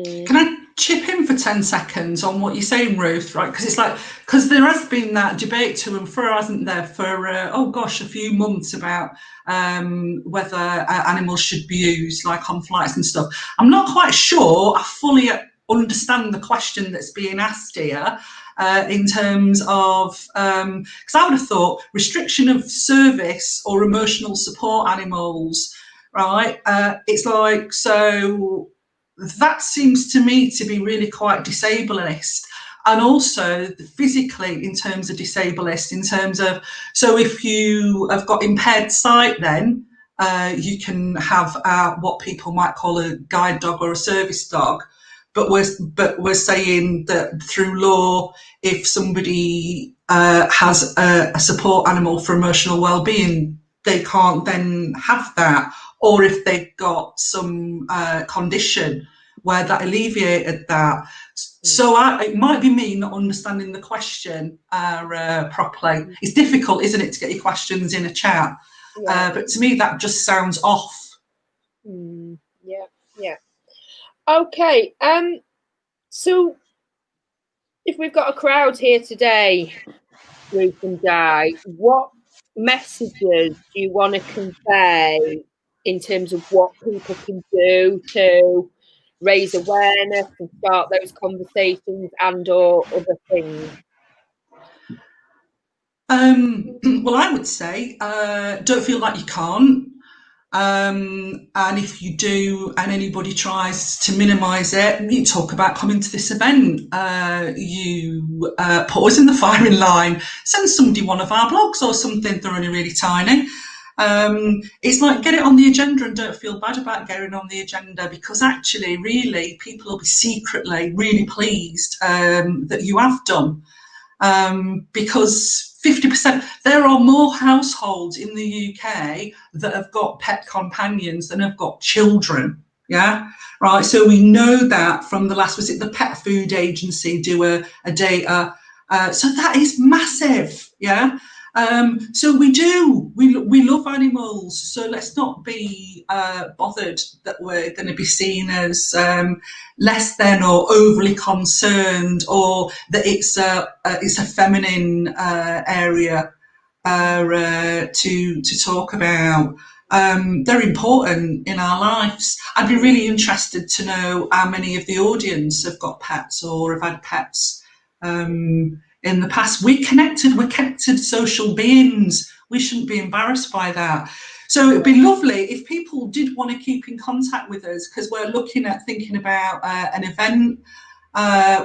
Can I chip in for 10 seconds on what you're saying, Ruth? Right, because there has been that debate to and fro, hasn't there, for a few months about whether animals should be used like on flights and stuff. I'm not quite sure I fully understand the question that's being asked here. in terms of, because I would have thought restriction of service or emotional support animals, right? It's like, so that seems to me to be really quite disableist. And also physically in terms of disableist, in terms of, so if you have got impaired sight, then you can have what people might call a guide dog or a service dog. But we're saying that through law, if somebody has a support animal for emotional well-being, they can't then have that. Or if they've got some condition where that alleviated that. So it might be me not understanding the question properly. It's difficult, isn't it, to get your questions in a chat? Yeah. But to me, that just sounds off. Yeah. Okay. So if we've got a crowd here today, Ruth and Di, what messages do you want to convey in terms of what people can do to raise awareness and start those conversations and or other things? Well, I would say don't feel like you can't. And if you do and anybody tries to minimise it, you talk about coming to this event, you put us in the firing line, send somebody one of our blogs or something. They're only really tiny. It's like, get it on the agenda and don't feel bad about getting on the agenda, because actually really people will be secretly really pleased that you have done, because 50%, there are more households in the UK that have got pet companions than have got children. Yeah, right. So we know that from the last, was it the Pet Food Agency do a data? So that is massive. Yeah. So we love animals. So let's not be bothered that we're going to be seen as less than or overly concerned, or that it's a feminine area to talk about. They're important in our lives. I'd be really interested to know how many of the audience have got pets or have had pets in the past. We're connected social beings. We shouldn't be embarrassed by that. So it'd be lovely if people did want to keep in contact with us, because we're thinking about an event.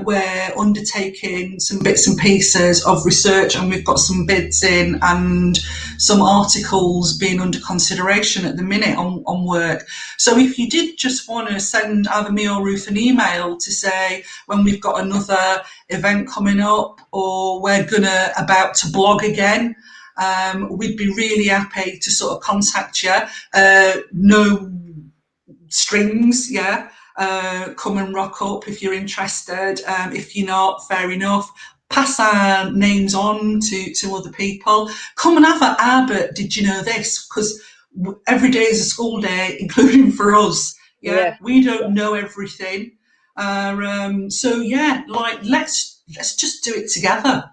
We're undertaking some bits and pieces of research, and we've got some bids in and some articles being under consideration at the minute on work. So if you did just want to send either me or Ruth an email to say when we've got another event coming up, or we're about to blog again, we'd be really happy to sort of contact you. No strings, yeah. Come and rock up if you're interested. If you're not, fair enough. Pass our names on to other people. Come and have a Albert, did you know this? Because every day is a school day, including for us. Yeah. We don't know everything. So yeah, like let's just do it together.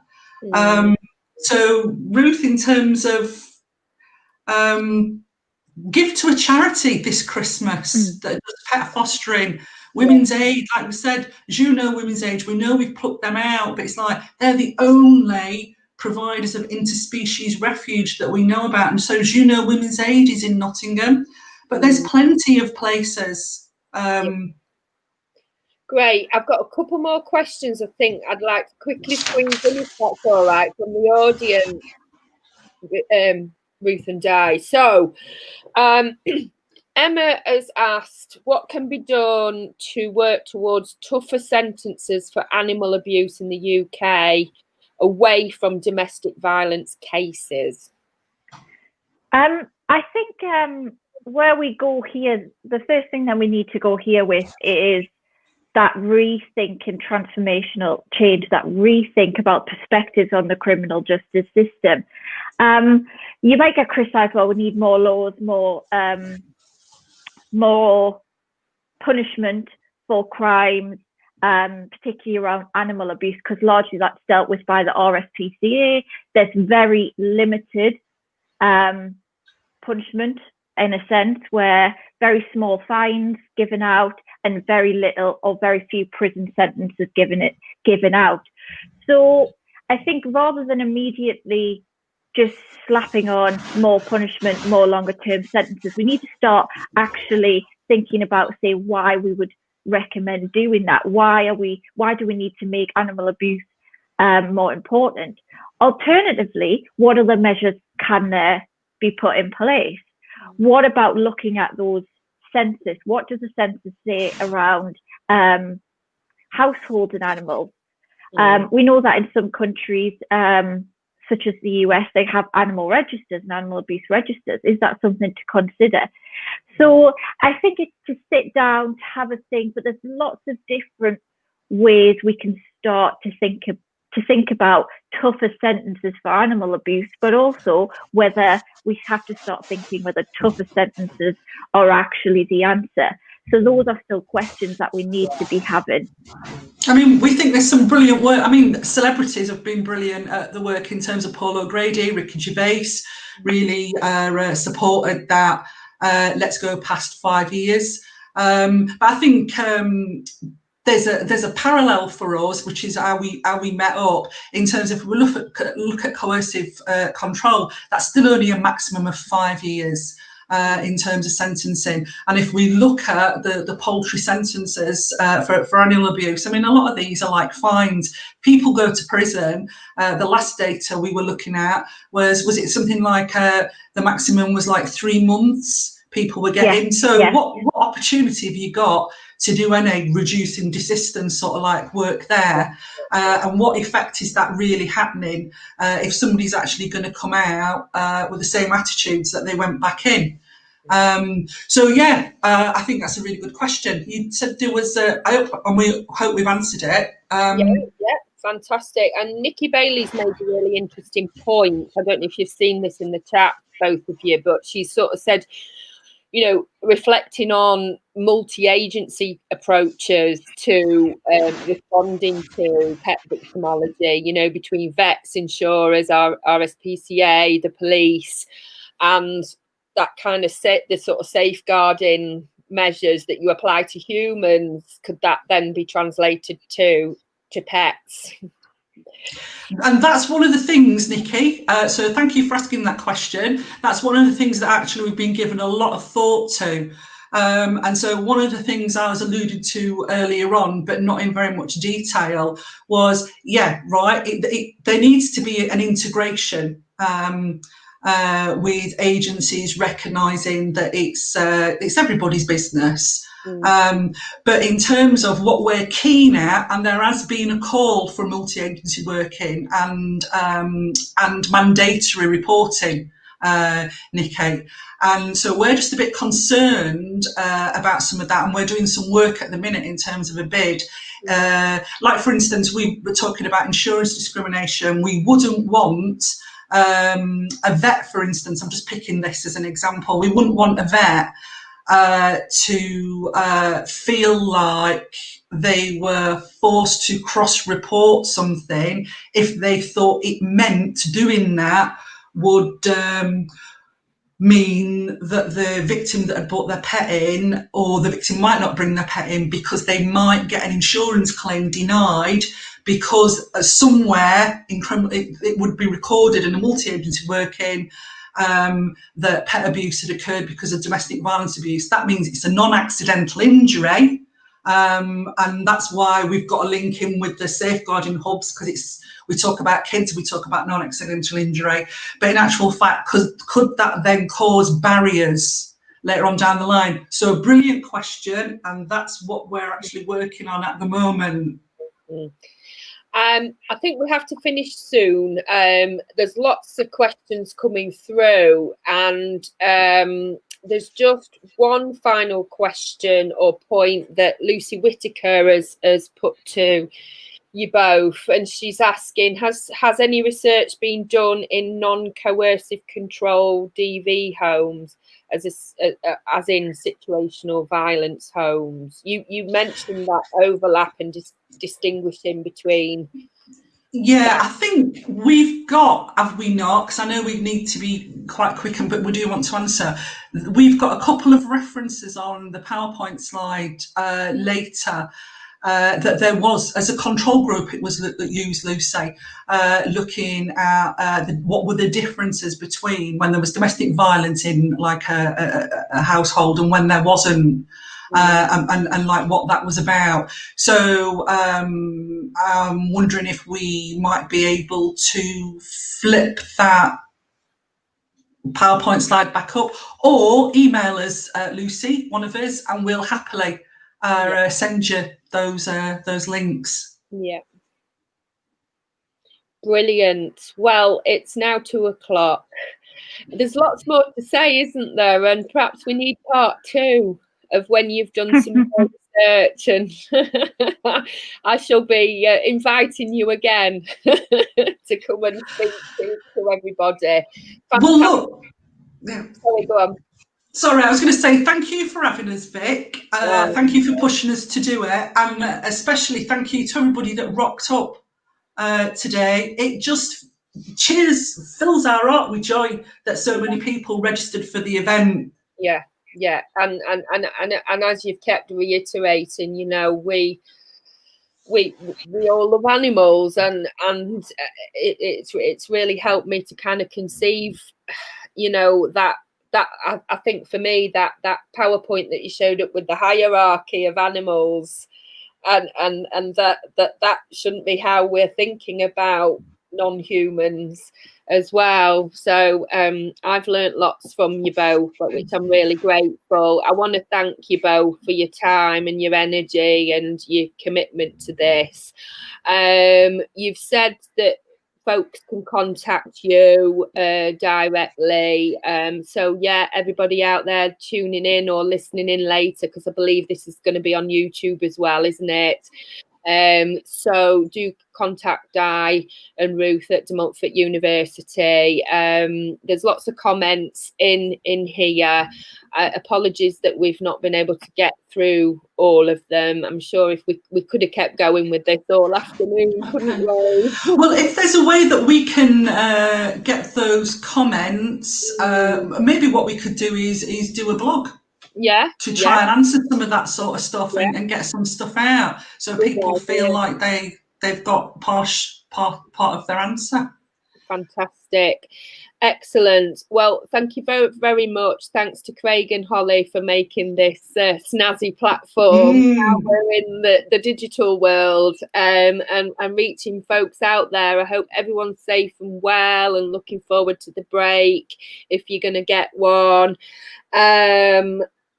So Ruth, in terms of give to a charity this Christmas that does pet fostering, Women's Aid, like we said, Women's Aid, we know we've plucked them out, but it's like they're the only providers of interspecies refuge that we know about. And so Women's Aid is in Nottingham, but there's plenty of places. Great. I've got a couple more questions I think I'd like to quickly squeeze in, if that's all right, from the audience, Ruth and Di. So Emma has asked, what can be done to work towards tougher sentences for animal abuse in the UK away from domestic violence cases? I think where we go here, the first thing that we need to go here with is that rethink and transformational change, that rethink about perspectives on the criminal justice system. You might get criticised, well, we need more laws, more punishment for crimes, particularly around animal abuse, because largely that's dealt with by the RSPCA. There's very limited punishment, in a sense, where very small fines given out and very little or very few prison sentences given out. So I think rather than immediately just slapping on more punishment, more longer term sentences, we need to start actually thinking about, say, why we would recommend doing that. Why do we need to make animal abuse more important? Alternatively, what other measures can there be put in place? What about looking at those census? What does the census say around households and animals? We know that in some countries, such as the US, they have animal registers and animal abuse registers. Is that something to consider? So I think it's to sit down, to have a think, but there's lots of different ways we can start to think about tougher sentences for animal abuse, but also whether we have to start thinking whether tougher sentences are actually the answer. So those are still questions that we need to be having. I mean, we think there's some brilliant work. I mean, celebrities have been brilliant at the work in terms of Paul O'Grady, Ricky Gervais really supported that. Let's go past 5 years. But I think there's a parallel for us, which is how we met up in terms of if we look at coercive control. That's still only a maximum of 5 years. In terms of sentencing, and if we look at the paltry sentences for animal abuse, I mean, a lot of these are like fines. People go to prison. The last data we were looking at was it something like the maximum was like 3 months people were getting. What opportunity have you got to do any reducing desistance sort of like work there? And what effect is that really happening if somebody's actually going to come out with the same attitudes that they went back in? I think that's a really good question. You said there was, we hope we've answered it. Yeah, fantastic. And Nikki Bailey's made a really interesting point. I don't know if you've seen this in the chat, both of you, but she sort of said, you know, reflecting on multi-agency approaches to responding to pet victimology, you know, between vets, insurers, RSPCA, the police, and that kind of the sort of safeguarding measures that you apply to humans, could that then be translated to pets? And that's one of the things, Nikki, so thank you for asking that question. That's one of the things that actually we've been given a lot of thought to. And so one of the things I was alluded to earlier on, but not in very much detail, was, there needs to be an integration with agencies recognising that it's everybody's business. But in terms of what we're keen at, and there has been a call for multi-agency working and mandatory reporting, Nikki. And so we're just a bit concerned about some of that, and we're doing some work at the minute in terms of a bid. Like, for instance, we were talking about insurance discrimination. We wouldn't want a vet, for instance, I'm just picking this as an example, we wouldn't want a vet to feel like they were forced to cross-report something if they thought it meant doing that would mean that the victim that had brought their pet in, or the victim might not bring their pet in because they might get an insurance claim denied because somewhere it would be recorded in a multi-agency working that pet abuse had occurred because of domestic violence abuse. That means it's a non-accidental injury, and that's why we've got a link in with the safeguarding hubs, because we talk about kids, we talk about non-accidental injury, but in actual fact, could that then cause barriers later on down the line? So a brilliant question, and that's what we're actually working on at the moment. I think we have to finish soon. There's lots of questions coming through, and there's just one final question or point that Lucy Whitaker has put to you both, and she's asking, has any research been done in non-coercive control DV homes, as in situational violence homes? You mentioned that overlap and distinguishing between. Yeah, I think we've got, have we not? Because I know we need to be quite quick, but we do want to answer. We've got a couple of references on the PowerPoint slide later that there was, as a control group, it was used, Lucy, looking at what were the differences between when there was domestic violence in like a household and when there wasn't, and like what that was about. So I'm wondering if we might be able to flip that PowerPoint slide back up, or email us, Lucy, one of us, and we'll happily send you those links. Yeah. Brilliant. Well, it's now 2:00. There's lots more to say, isn't there? And perhaps we need part 2 of when you've done some more research, and I shall be inviting you again to come and speak to everybody. Fantastic. Well, look. Yeah. Sorry, go on. Sorry, I was going to say thank you for having us, Vic. Thank you for pushing us to do it, and especially thank you to everybody that rocked up today. It just fills our heart with joy that so many people registered for the event. Yeah, and as you've kept reiterating, you know, we all love animals, and it's really helped me to kind of conceive, you know, that I think for me that PowerPoint that you showed up with the hierarchy of animals, and that shouldn't be how we're thinking about non-humans as well. So I've learnt lots from you both, for which I'm really grateful. I want to thank you both for your time and your energy and your commitment to this. You've said that folks can contact you directly. So yeah, everybody out there tuning in or listening in later, because I believe this is going to be on YouTube as well, isn't it? So do contact Di and Ruth at Multiagency University. There's lots of comments in here. Apologies that we've not been able to get through all of them. I'm sure if we could have kept going with this all afternoon, couldn't we? Well, if there's a way that we can get those comments, maybe what we could do is do a blog. Yeah, to try and answer some of that sort of stuff, and get some stuff out, so people feel like they've got part of their answer. Fantastic. Excellent. Well, thank you very, very much. Thanks to Craig and Holly for making this snazzy platform. Now we're in the digital world, and reaching folks out there. I hope everyone's safe and well, and looking forward to the break if you're going to get one.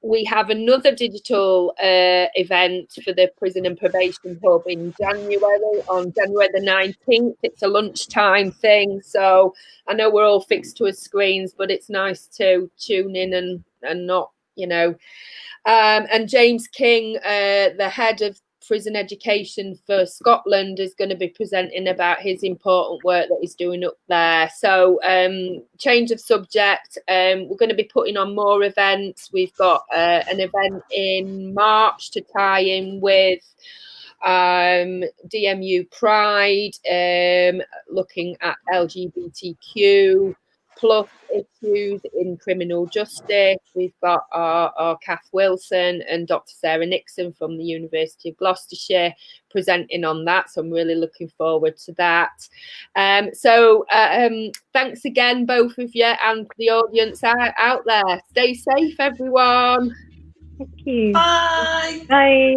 We have another digital event for the Prison and Probation Hub in January, on January the 19th. It's a lunchtime thing, so I know we're all fixed to our screens, but it's nice to tune in and not, you know. And James King, the head of prison education for Scotland, is going to be presenting about his important work that he's doing up there. So change of subject, we're going to be putting on more events. We've got an event in March to tie in with DMU Pride, looking at LGBTQ plus issues in criminal justice. We've got our Kath Wilson and Dr. Sarah Nixon from the University of Gloucestershire presenting on that, so I'm really looking forward to that. So thanks again, both of you, and the audience out there. Stay safe, everyone. Thank you. Bye. Bye.